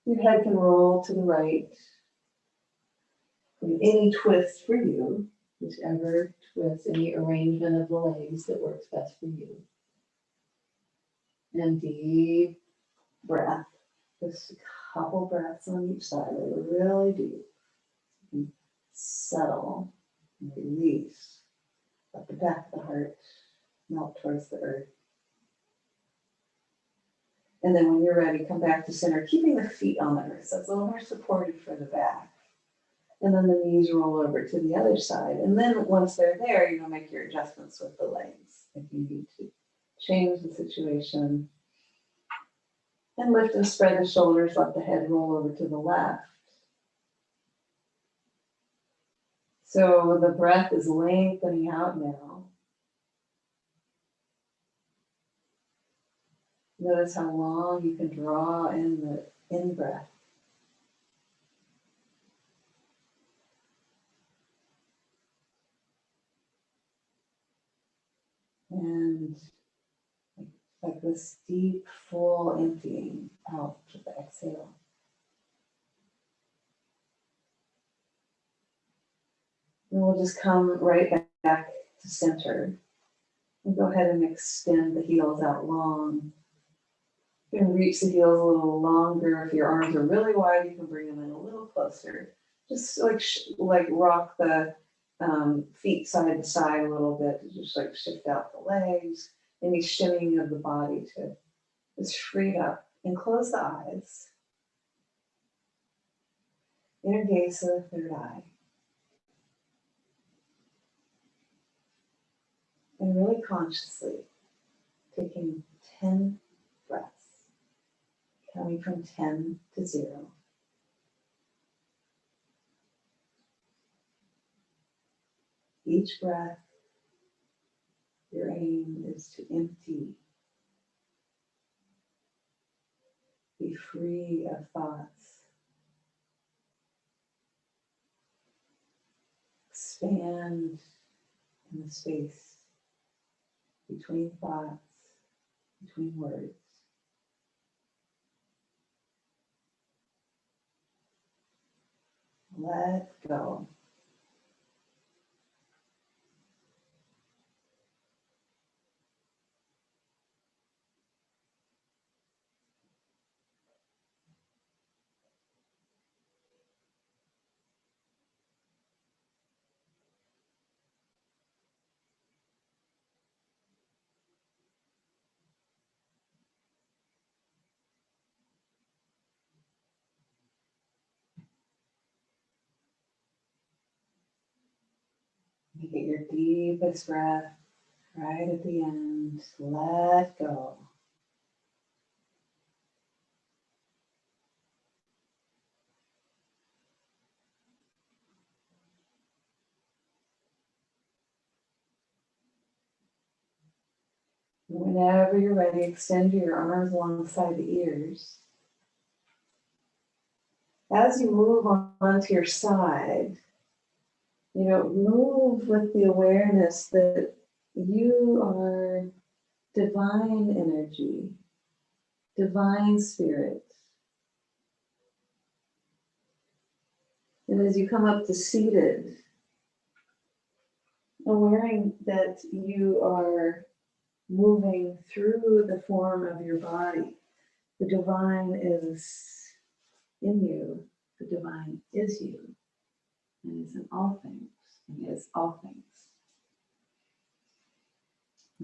Your head can roll to the right. And any twist for you, whichever twist, any arrangement of the legs that works best for you. And deep breath. Just a couple breaths on each side, really deep. And settle and release. Let the back of the heart melt towards the earth. And then when you're ready, come back to center, keeping the feet on the earth. So it's a little more supported for the back. And then the knees roll over to the other side. And then once they're there, make your adjustments with the legs if you need to change the situation. And lift and spread the shoulders, let the head roll over to the left. So the breath is lengthening out now. Notice how long you can draw in the in-breath. And like this deep, full emptying out with the exhale. And we'll just come right back to center. And go ahead and extend the heels out long. You can reach the heels a little longer. If your arms are really wide, you can bring them in a little closer. Just like rock the feet side to side a little bit. Just like shift out the legs. Any shimmying of the body to just free it up. And close the eyes. Inner gaze of the third eye. And really consciously taking 10 breaths. Coming from 10 to 0. Each breath, your aim is to empty, be free of thoughts, expand in the space between thoughts, between words. Let go. You get your deepest breath right at the end. Let go. Whenever you're ready, extend your arms alongside the ears. As you move on to your side, move with the awareness that you are divine energy, divine spirit. And as you come up to seated, awareing that you are moving through the form of your body. The divine is in you. The divine is you. And is in all things. And is all things.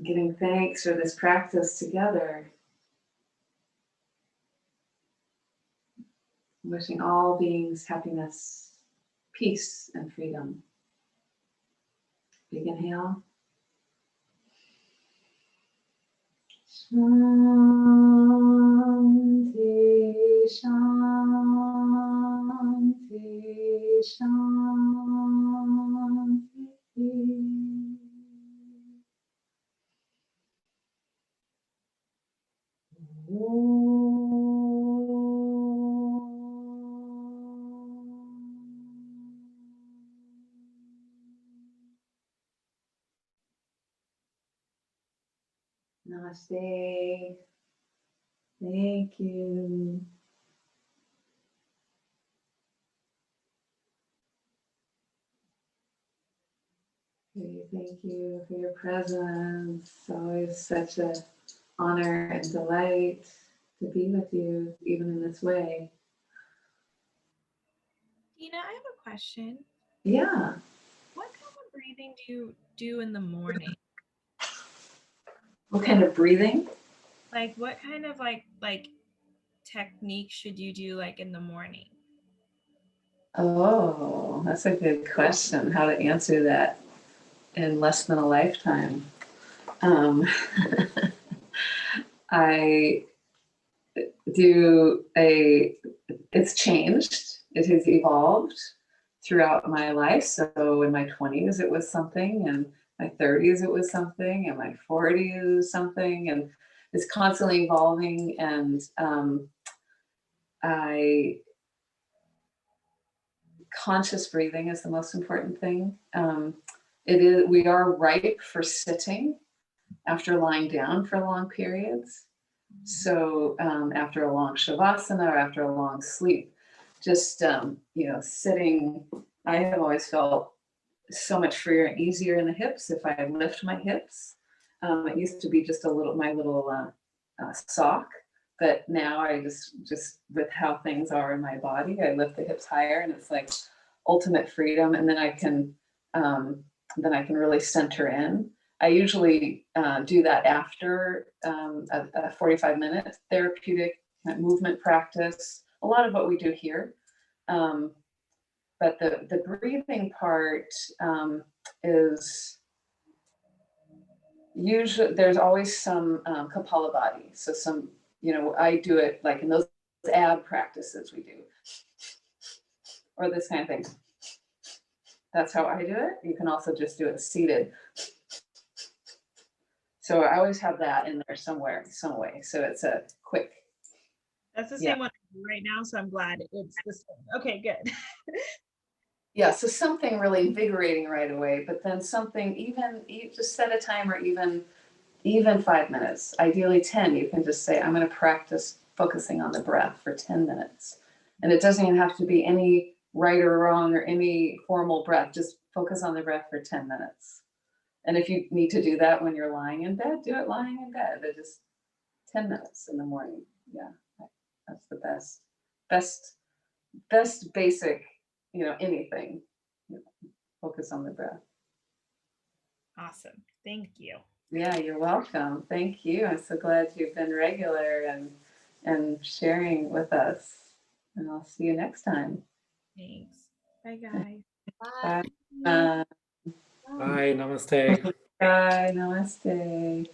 Giving thanks for this practice together. Wishing all beings happiness, peace, and freedom. Big inhale. Shanti, shanti, shanti. Namaste. Thank you. Thank you for your presence. Always such an honor and delight to be with you, even in this way. Deanna, I have a question. Yeah. What kind of breathing do you do in the morning? What kind of breathing? Like, what kind of like technique should you do like in the morning? Oh, that's a good question. How to answer that in less than a lifetime. I do it's changed. It has evolved throughout my life. So in my 20s, it was something, and my 30s, it was something, and my 40s, it was something, and it's constantly evolving. And conscious breathing is the most important thing. We are ripe for sitting after lying down for long periods. So after a long shavasana or after a long sleep, just sitting, I have always felt so much freer and easier in the hips if I lift my hips. It used to be just my little sock, but now I just with how things are in my body, I lift the hips higher, and it's like ultimate freedom. And then I can really center in. I usually do that after a 45-minute therapeutic movement practice. A lot of what we do here. But the breathing part is usually, there's always some Kapalabhati. So I do it like in those ab practices we do, or this kind of thing. That's how I do it. You can also just do it seated. So I always have that in there somewhere, some way. So it's a quick. That's the same one right now, so I'm glad it's the same. Okay, good. Yeah, so something really invigorating right away, but then something even just set a timer, even 5 minutes, ideally 10. You can just say, I'm going to practice focusing on the breath for 10 minutes. And it doesn't even have to be any right or wrong or any formal breath. Just focus on the breath for 10 minutes. And if you need to do that when you're lying in bed, do it lying in bed. But just 10 minutes in the morning. Yeah, that's the best basic, anything. Focus on the breath. Awesome. Thank you. Yeah, you're welcome. Thank you. I'm so glad you've been regular and sharing with us. And I'll see you next time. Thanks. Bye, guys. Bye. Bye. Namaste. Bye. Namaste.